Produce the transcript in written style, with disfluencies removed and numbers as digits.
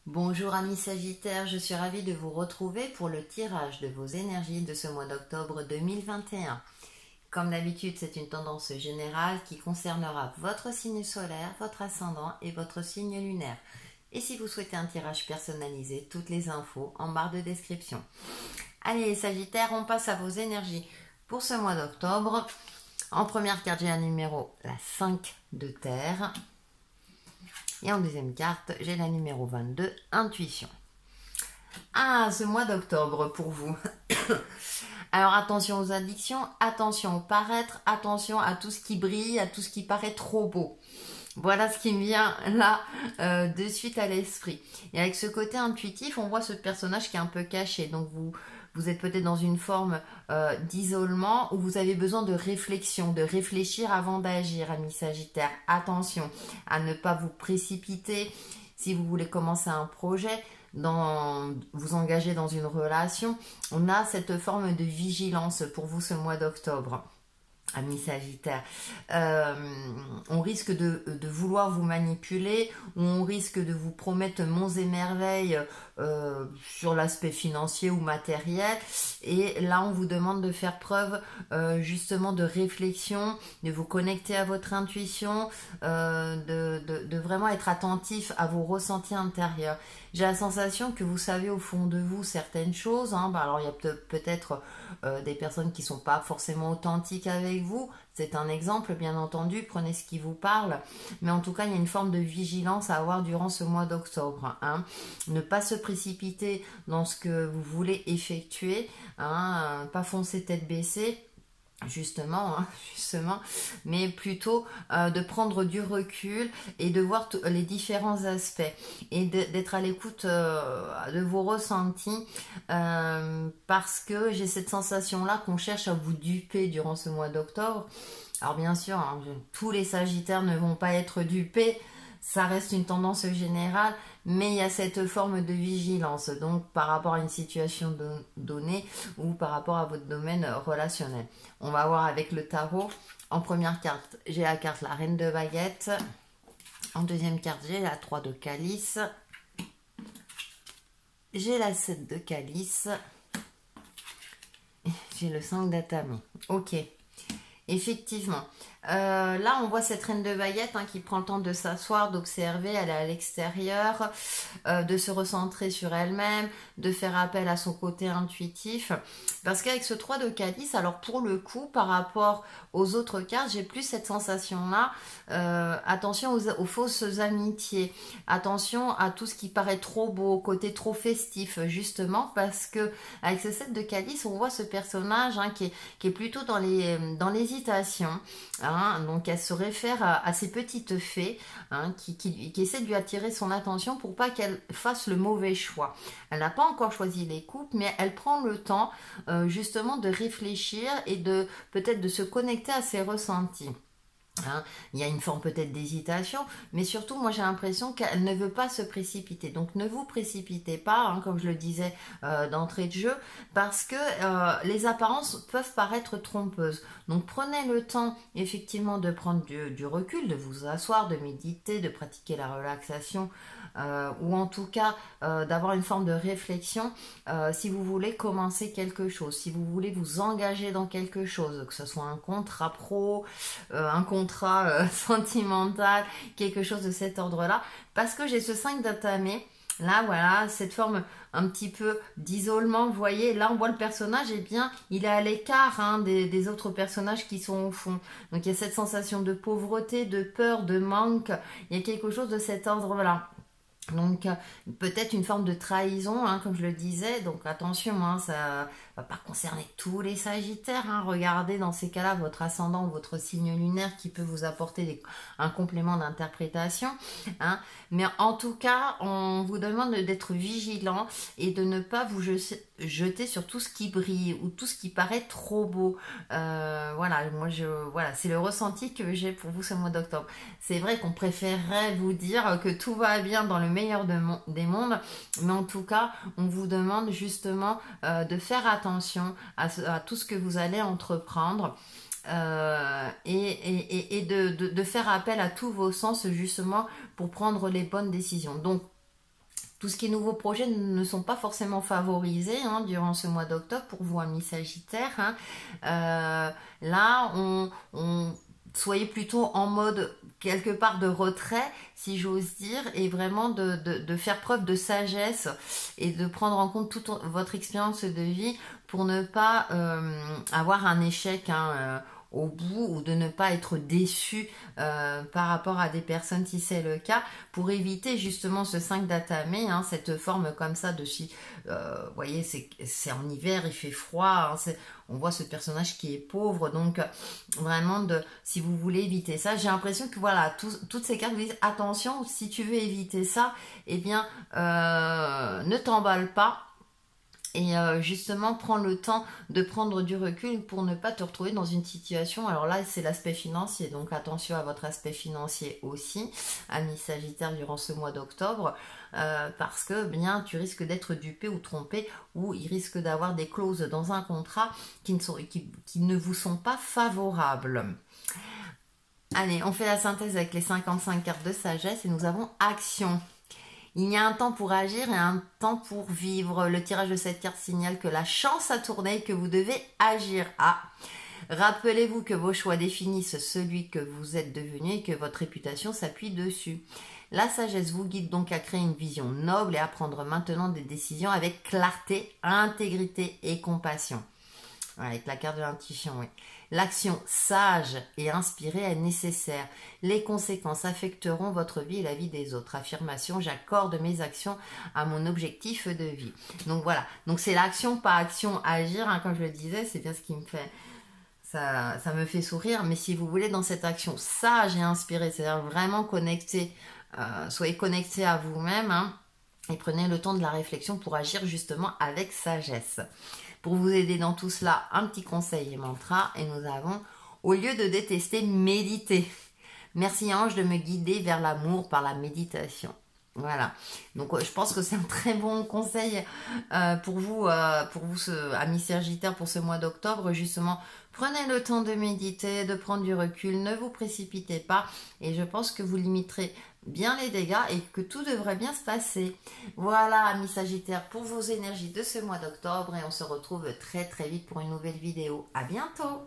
Bonjour amis Sagittaires, je suis ravie de vous retrouver pour le tirage de vos énergies de ce mois d'octobre 2021. Comme d'habitude, c'est une tendance générale qui concernera votre signe solaire, votre ascendant et votre signe lunaire. Et si vous souhaitez un tirage personnalisé, toutes les infos en barre de description. Allez les Sagittaires, on passe à vos énergies pour ce mois d'octobre. En première carte, j'ai un numéro, la 5 de terre. Et en deuxième carte, j'ai la numéro 22, intuition. Ah, ce mois d'octobre pour vous. Alors attention aux addictions, attention au paraître, attention à tout ce qui brille, à tout ce qui paraît trop beau. Voilà ce qui me vient là de suite à l'esprit. Et avec ce côté intuitif, on voit ce personnage qui est un peu caché. Donc vous êtes peut-être dans une forme d'isolement où vous avez besoin de réflexion, de réfléchir avant d'agir, amis Sagittaires. Attention à ne pas vous précipiter si vous voulez commencer un projet, vous engager dans une relation. On a cette forme de vigilance pour vous ce mois d'octobre. Amis Sagittaires, on risque de vouloir vous manipuler, ou on risque de vous promettre monts et merveilles sur l'aspect financier ou matériel, et là on vous demande de faire preuve justement de réflexion, de vous connecter à votre intuition, de vraiment être attentif à vos ressentis intérieurs. J'ai la sensation que vous savez au fond de vous certaines choses, hein. Alors il y a peut-être des personnes qui ne sont pas forcément authentiques avec vous, c'est un exemple bien entendu, prenez ce qui vous parle, mais en tout cas il y a une forme de vigilance à avoir durant ce mois d'octobre, hein. Ne pas se précipiter dans ce que vous voulez effectuer, hein, pas foncer tête baissée, justement, mais plutôt de prendre du recul et de voir les différents aspects et d'être à l'écoute de vos ressentis, parce que j'ai cette sensation là qu'on cherche à vous duper durant ce mois d'octobre. Alors bien sûr, hein, tous les Sagittaires ne vont pas être dupés, ça reste une tendance générale, mais il y a cette forme de vigilance, donc par rapport à une situation donnée ou par rapport à votre domaine relationnel. On va voir avec le tarot. En première carte, j'ai la carte la reine de baguettes. En deuxième carte, j'ai la 3 de calice. J'ai la 7 de calice. J'ai le 5 d'atame. Ok. Effectivement. Là, on voit cette reine de baguettes qui prend le temps de s'asseoir, d'observer, elle est à l'extérieur, de se recentrer sur elle-même, de faire appel à son côté intuitif. Parce qu'avec ce 3 de calice, alors pour le coup, par rapport aux autres cartes, j'ai plus cette sensation-là. Attention aux fausses amitiés. Attention à tout ce qui paraît trop beau, côté trop festif, justement, parce que avec ce 7 de calice, on voit ce personnage qui est plutôt dans l'hésitation. Donc elle se réfère à ces petites fées qui essaient de lui attirer son attention pour pas qu'elle fasse le mauvais choix. Elle n'a pas encore choisi les couples, mais elle prend le temps justement de réfléchir et peut-être de se connecter à ses ressentis. Il y a une forme peut-être d'hésitation, mais surtout moi j'ai l'impression qu'elle ne veut pas se précipiter. Donc ne vous précipitez pas, comme je le disais d'entrée de jeu, parce que les apparences peuvent paraître trompeuses. Donc prenez le temps effectivement de prendre du recul, de vous asseoir, de méditer, de pratiquer la relaxation, ou en tout cas d'avoir une forme de réflexion si vous voulez commencer quelque chose, si vous voulez vous engager dans quelque chose, que ce soit un contrat pro, un contrat sentimental, quelque chose de cet ordre-là, parce que j'ai ce 5 d'atamé. Là, voilà, cette forme un petit peu d'isolement, vous voyez, là on voit le personnage, et bien, il est à l'écart des autres personnages qui sont au fond. Donc il y a cette sensation de pauvreté, de peur, de manque, il y a quelque chose de cet ordre-là. Donc peut-être une forme de trahison, comme je le disais, donc attention, ça va pas concerner tous les Sagittaires, regardez dans ces cas-là votre ascendant ou votre signe lunaire qui peut vous apporter un complément d'interprétation, mais en tout cas on vous demande d'être vigilant et de ne pas vous jeter sur tout ce qui brille ou tout ce qui paraît trop beau. Voilà, c'est le ressenti que j'ai pour vous ce mois d'octobre. C'est vrai qu'on préférerait vous dire que tout va bien dans le meilleur des mondes, mais en tout cas on vous demande justement de faire attention à tout ce que vous allez entreprendre, et de faire appel à tous vos sens justement pour prendre les bonnes décisions. Donc tout ce qui est nouveaux projets ne sont pas forcément favorisés hein, durant ce mois d'octobre pour vous, amis Sagittaires. Hein. Là, soyez plutôt en mode quelque part de retrait, si j'ose dire, et vraiment de faire preuve de sagesse et de prendre en compte toute votre expérience de vie pour ne pas avoir un échec hein, au bout ou de ne pas être déçu par rapport à des personnes si c'est le cas, pour éviter justement ce 5 d'atamé, hein, cette forme comme ça de si vous voyez c'est en hiver, il fait froid, hein, on voit ce personnage qui est pauvre, donc vraiment si vous voulez éviter ça, j'ai l'impression que voilà, toutes ces cartes vous disent attention, si tu veux éviter ça, eh bien ne t'emballe pas. Et justement, prends le temps de prendre du recul pour ne pas te retrouver dans une situation. Alors là, c'est l'aspect financier. Donc attention à votre aspect financier aussi, amis Sagittaire, durant ce mois d'octobre. Parce que bien, tu risques d'être dupé ou trompé, ou il risque d'avoir des clauses dans un contrat qui ne vous sont pas favorables. Allez, on fait la synthèse avec les 55 cartes de sagesse et nous avons action. Il y a un temps pour agir et un temps pour vivre. Le tirage de cette carte signale que la chance a tourné et que vous devez agir. Rappelez-vous que vos choix définissent celui que vous êtes devenu et que votre réputation s'appuie dessus. La sagesse vous guide donc à créer une vision noble et à prendre maintenant des décisions avec clarté, intégrité et compassion. Avec la carte de l'intuition, oui. L'action sage et inspirée est nécessaire. Les conséquences affecteront votre vie et la vie des autres. Affirmation, j'accorde mes actions à mon objectif de vie. Donc voilà, donc c'est l'action, pas action, agir. Hein, comme je le disais, c'est bien ce qui me fait... Ça me fait sourire. Mais si vous voulez, dans cette action sage et inspirée, c'est-à-dire vraiment connecté, soyez connecté à vous-même hein, et prenez le temps de la réflexion pour agir justement avec sagesse. Pour vous aider dans tout cela, un petit conseil et mantra. Et nous avons, au lieu de détester, méditer. Merci ange de me guider vers l'amour par la méditation. Voilà. Donc je pense que c'est un très bon conseil pour vous amis Sagittaires, pour ce mois d'octobre. Justement, prenez le temps de méditer, de prendre du recul. Ne vous précipitez pas. Et je pense que vous limiterez bien les dégâts et que tout devrait bien se passer. Voilà, amis Sagittaires, pour vos énergies de ce mois d'octobre et on se retrouve très très vite pour une nouvelle vidéo. À bientôt!